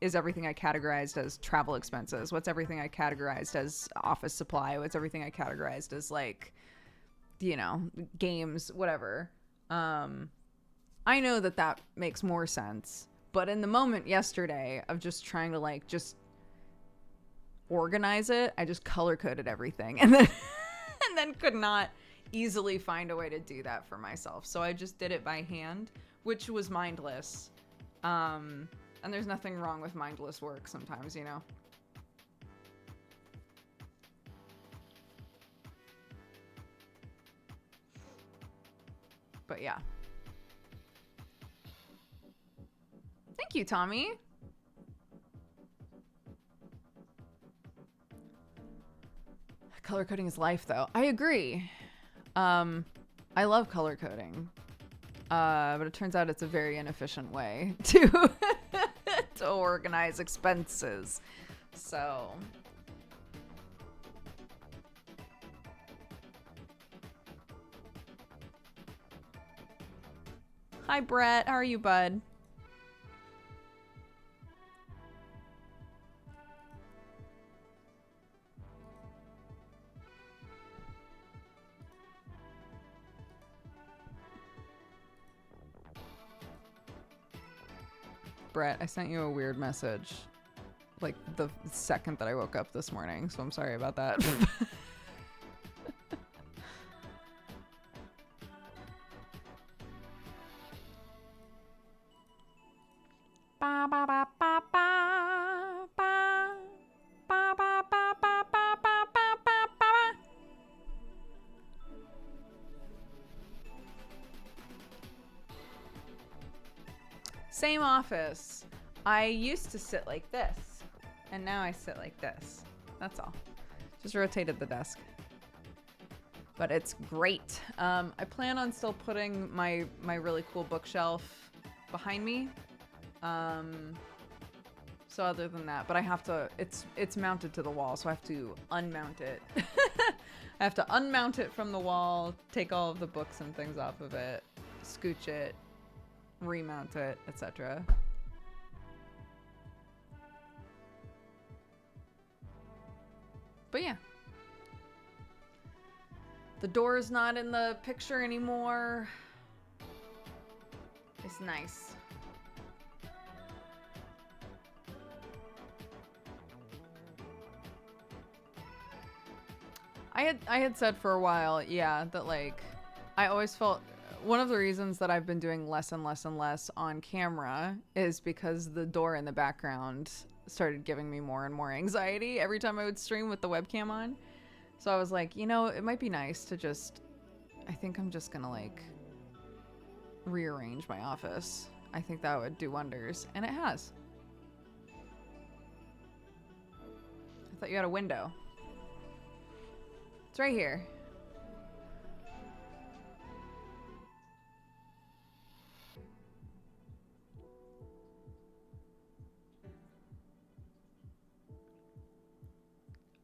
is everything I categorized as travel expenses? What's everything I categorized as office supply? What's everything I categorized as like, you know, games, whatever. I know that makes more sense, but in the moment yesterday of just trying to like just organize it, I just color coded everything and then and then could not easily find a way to do that for myself. So I just did it by hand, which was mindless. And there's nothing wrong with mindless work sometimes, you know? But yeah. Thank you, Tommy. Color coding is life, though. I agree. I love color coding. But it turns out it's a very inefficient way to to organize expenses. So hi, Brett. How are you, bud? Brett, I sent you a weird message like the second that I woke up this morning, so I'm sorry about that. Ba ba ba ba ba ba ba ba ba ba ba ba ba ba. Same office. I used to sit like this, and now I sit like this. That's all. Just rotated the desk. But it's great. I plan on still putting my really cool bookshelf behind me. So other than that, but I have to, it's mounted to the wall, so I have to unmount it. I have to unmount it from the wall, take all of the books and things off of it, scooch it, remount it, etc. But yeah. The door is not in the picture anymore. It's nice. I had said for a while, yeah, that like I always felt one of the reasons that I've been doing less and less and less on camera is because the door in the background started giving me more and more anxiety every time I would stream with the webcam on. So I was like, you know, it might be nice to just, I think I'm just gonna like rearrange my office. I think that would do wonders, and it has. I thought you had a window. It's right here.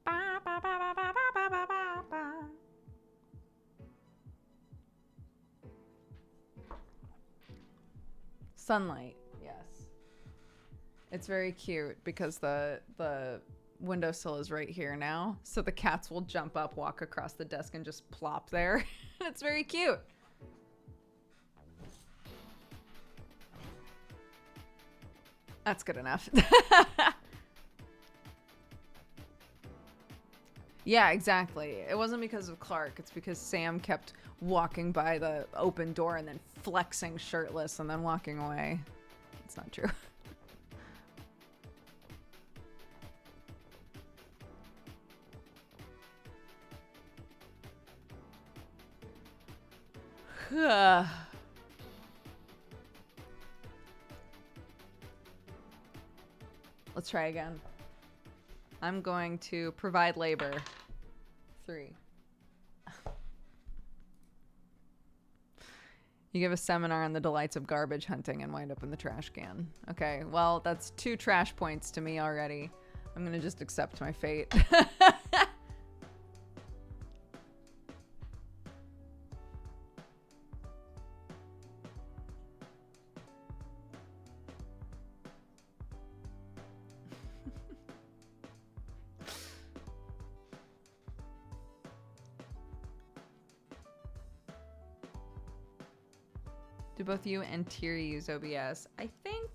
Ba, ba, ba, ba, ba, ba, ba, ba, ba. Sunlight, yes. It's very cute because the windowsill is right here now, so the cats will jump up, walk across the desk, and just plop there. It's very cute. That's good enough. Yeah, exactly. It wasn't because of Clark. It's because Sam kept walking by the open door and then flexing shirtless and then walking away. It's not true. Let's try again. I'm going to provide labor. 3. You give a seminar on the delights of garbage hunting and wind up in the trash can. Okay, well, that's 2 trash points to me already. I'm gonna just accept my fate. Do both you and Tiri use OBS? I think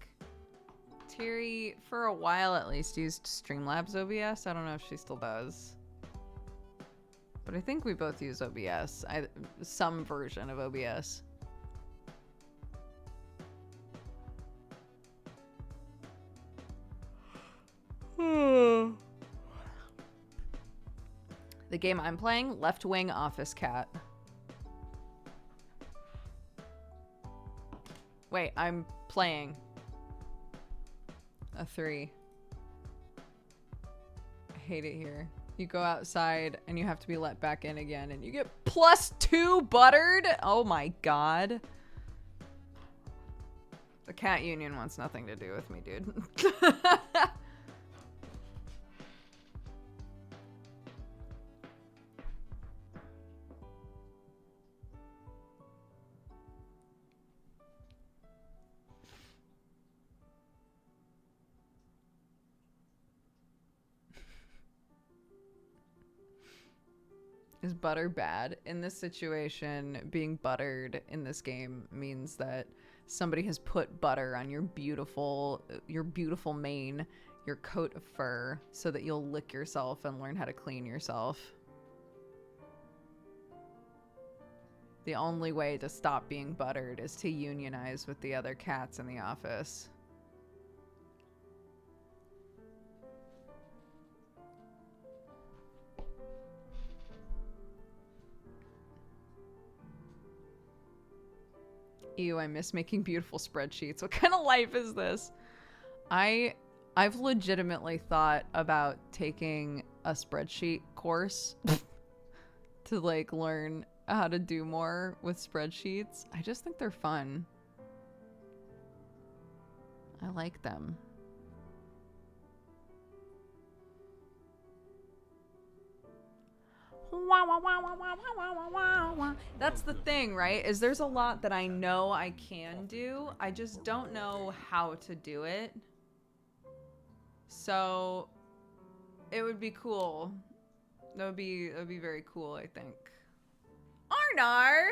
Tiri, for a while at least, used Streamlabs OBS. I don't know if she still does. But I think we both use OBS. Some version of OBS. The game I'm playing, Left Wing Office Cat. Wait, I'm playing a 3. I hate it here. You go outside and you have to be let back in again and you get +2 buttered. Oh my god. The cat union wants nothing to do with me, dude. Is butter bad? In this situation, being buttered in this game means that somebody has put butter on your beautiful mane, your coat of fur, so that you'll lick yourself and learn how to clean yourself. The only way to stop being buttered is to unionize with the other cats in the office. Ew, I miss making beautiful spreadsheets. What kind of life is this? I've legitimately thought about taking a spreadsheet course to like learn how to do more with spreadsheets. I just think they're fun. I like them. That's the thing, right? Is there's a lot that I know I can do. I just don't know how to do it. So it would be cool. That would be very cool, I think. Arnar!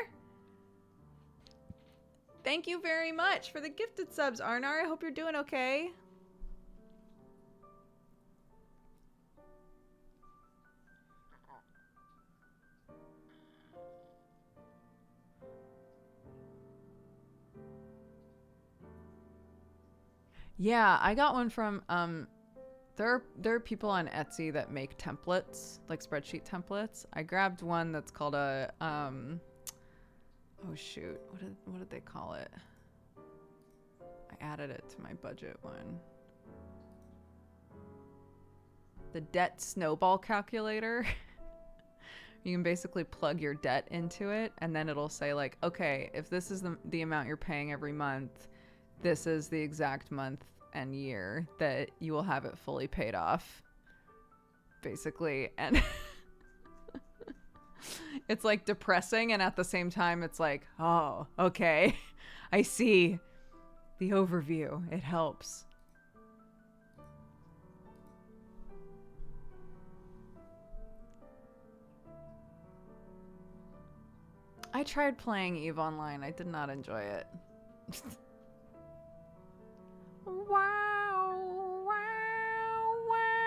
Thank you very much for the gifted subs, Arnar. I hope you're doing okay. Yeah, I got one from there are people on Etsy that make templates, like spreadsheet templates. I grabbed one that's called a oh shoot, what did they call it? I added it to my budget one. The debt snowball calculator. You can basically plug your debt into it and then it'll say like, okay, if this is the amount you're paying every month, this is the exact month and year that you will have it fully paid off, basically. And it's like depressing, and at the same time it's like, oh, okay, I see the overview. It helps. I tried playing EVE Online. I did not enjoy it. Wow, wow, wow.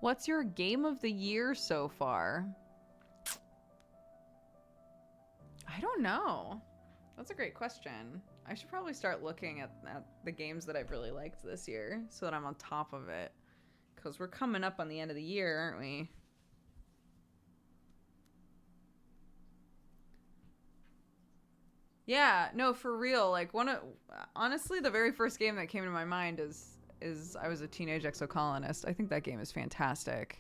What's your game of the year so far? I don't know. That's a great question. I should probably start looking at the games that I've really liked this year so that I'm on top of it. Because we're coming up on the end of the year, aren't we? Yeah, no, for real. Like, honestly, the very first game that came to my mind is I Was a Teenage Exocolonist. I think that game is fantastic.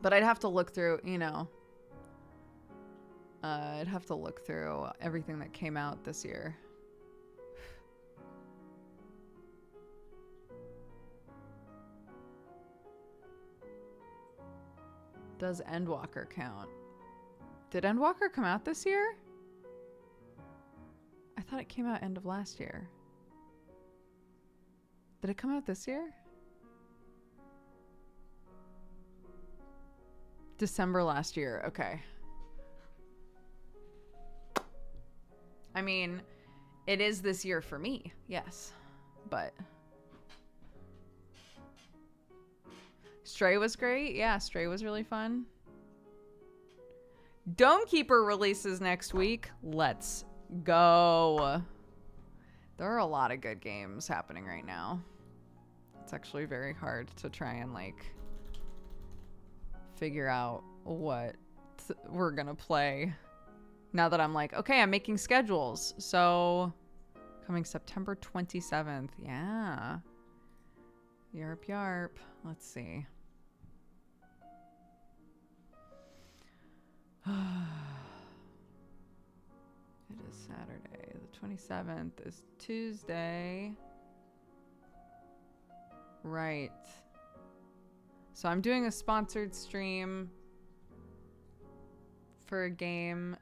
But I'd have to look through, you know. I'd have to look through everything that came out this year. Does Endwalker count? Did Endwalker come out this year? I thought it came out end of last year. Did it come out this year? December last year. Okay. I mean, it is this year for me. Yes. But Stray was great. Yeah, Stray was really fun. Dome Keeper releases next week. Let's go. There are a lot of good games happening right now. It's actually very hard to try and like figure out what we're gonna play now that I'm like, okay, I'm making schedules. So coming September 27th. Yeah. Yarp yarp. Let's see. It is Saturday. The 27th is Tuesday. Right. So I'm doing a sponsored stream for a game,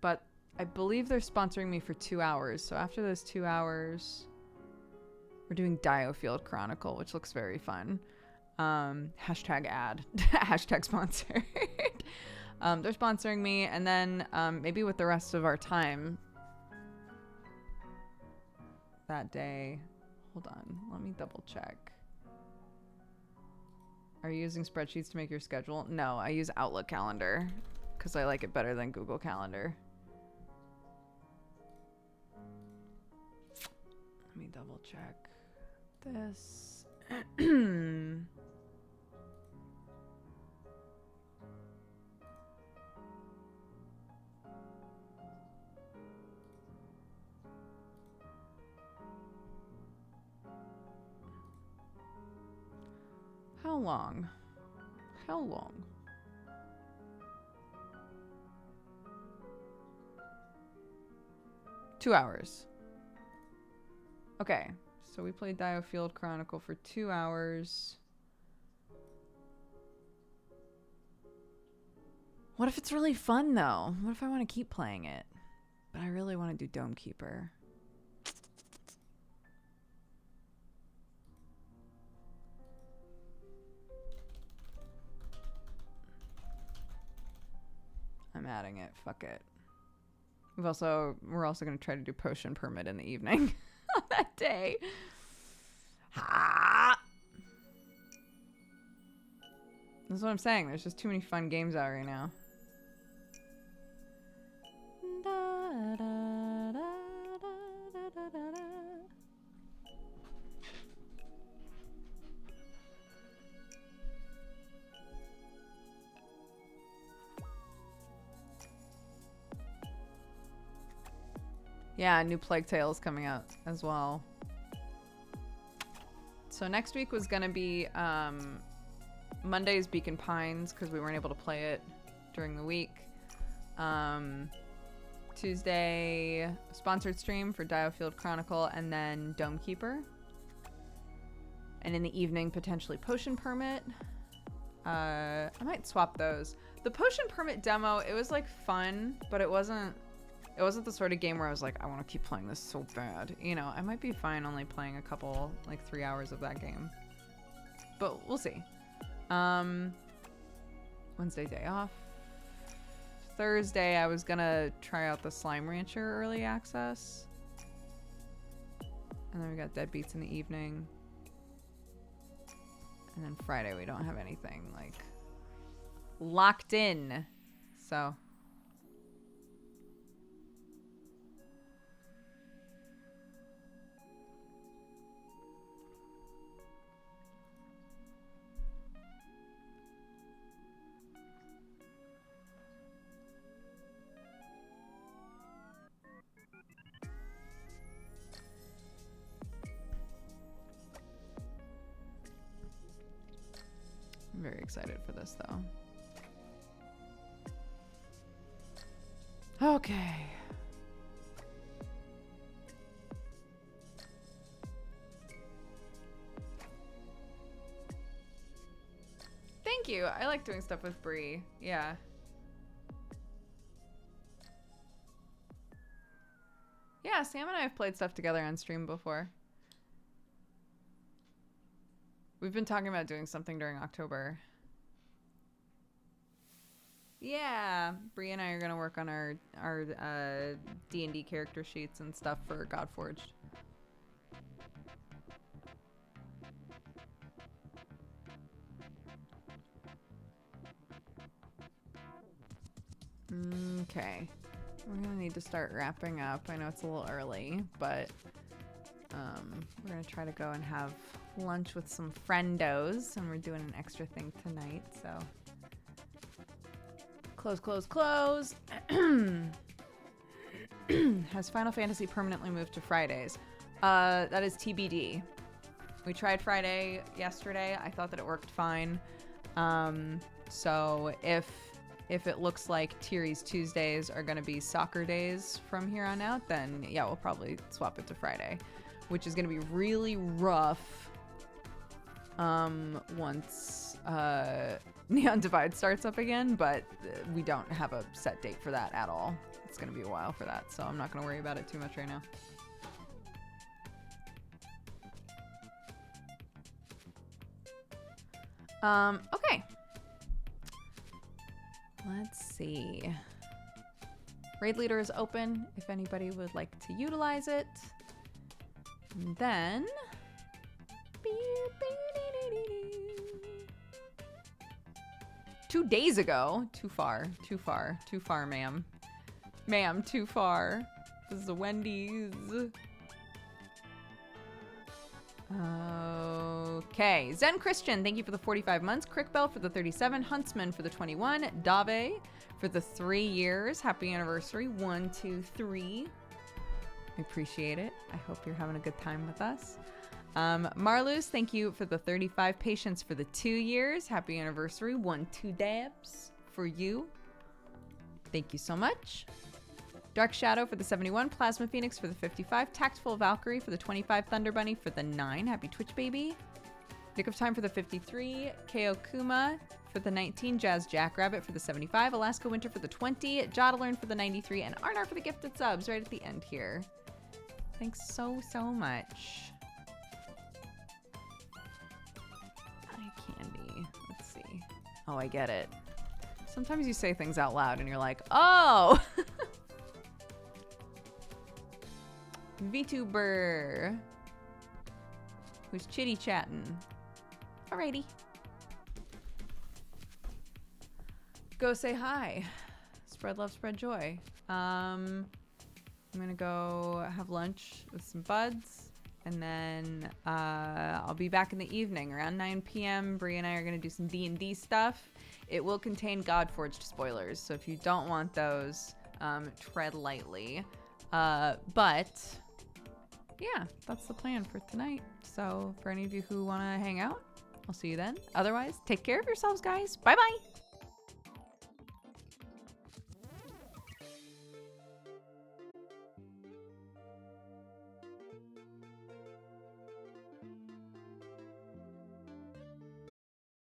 but I believe they're sponsoring me for 2 hours. So after those 2 hours, we're doing Diofield Chronicle, which looks very fun. Hashtag ad. Hashtag sponsored. They're sponsoring me, and then maybe with the rest of our time that day. Hold on. Let me double check. Are you using spreadsheets to make your schedule? No, I use Outlook Calendar because I like it better than Google Calendar. Let me double check this. How long? How long? Two hours. Okay, so we played Diofield Chronicle for 2 hours. What if it's really fun, though? What if I want to keep playing it? But I really want to do Dome Keeper. I'm adding it. Fuck it. We're also going to try to do Potion Permit in the evening on that day. Ha! This is what I'm saying. There's just too many fun games out right now. Da, da, da, da, da, da, da. Yeah, new Plague Tale is coming out as well. So next week was going to be Monday's Beacon Pines because we weren't able to play it during the week. Tuesday, sponsored stream for Diofield Chronicle, and then Dome Keeper. And in the evening, potentially Potion Permit. I might swap those. The Potion Permit demo, it was like fun, but it wasn't the sort of game where I was like, I want to keep playing this so bad. You know, I might be fine only playing a couple, like 3 hours of that game. But we'll see. Wednesday day off. Thursday, I was gonna try out the Slime Rancher early access. And then we got Deadbeats in the evening. And then Friday, we don't have anything, like, locked in. So... I'm very excited for this, though. Okay. Thank you. I like doing stuff with Bree. Yeah. Yeah, Sam and I have played stuff together on stream before. We've been talking about doing something during October. Yeah, Bree and I are gonna work on our D&D character sheets and stuff for Godforged. Okay, we're gonna need to start wrapping up. I know it's a little early, but we're gonna try to go and have lunch with some friendos, and we're doing an extra thing tonight, so. Close. Has Final Fantasy permanently moved to Fridays? That is TBD. We tried Friday yesterday. I thought that it worked fine. So if it looks like Tiri's Tuesdays are going to be soccer days from here on out, then yeah, we'll probably swap it to Friday, which is going to be really rough once Neon Divide starts up again, but we don't have a set date for that at all. It's going to be a while for that, so I'm not going to worry about it too much right now. Okay. Let's see. Raid Leader is open if anybody would like to utilize it. And then 2 days ago. Too far, ma'am. Ma'am, too far. This is a Wendy's. Okay. Zen Christian, thank you for the 45 months. Crickbell for the 37. Huntsman for the 21. Dave for the 3 years. Happy anniversary. 1, 2, 3. I appreciate it. I hope you're having a good time with us. Marluz, thank you for the 35. Patience for the 2 years. Happy anniversary. 1, 2 dabs for you. Thank you so much. Dark Shadow for the 71. Plasma Phoenix for the 55. Tactful Valkyrie for the 25. Thunder Bunny for the 9. Happy Twitch baby. Nick of Time for the 53. Ko Kuma for the 19. Jazz Jackrabbit for the 75. Alaska Winter for the 20. Jodalern for the 93. And Arnar for the gifted subs right at the end here. Thanks so much. Eye candy. Let's see. Oh, I get it. Sometimes you say things out loud and you're like, oh! VTuber. Who's chitty chatting. Alrighty. Go say hi. Spread love, spread joy. I'm gonna go have lunch with some buds, and then I'll be back in the evening around 9 p.m. Bree and I are gonna do some D&D stuff. It will contain Godforged spoilers, so if you don't want those, tread lightly. But yeah, that's the plan for tonight. So for any of you who want to hang out, I'll see you then. Otherwise, take care of yourselves, guys. Bye-bye.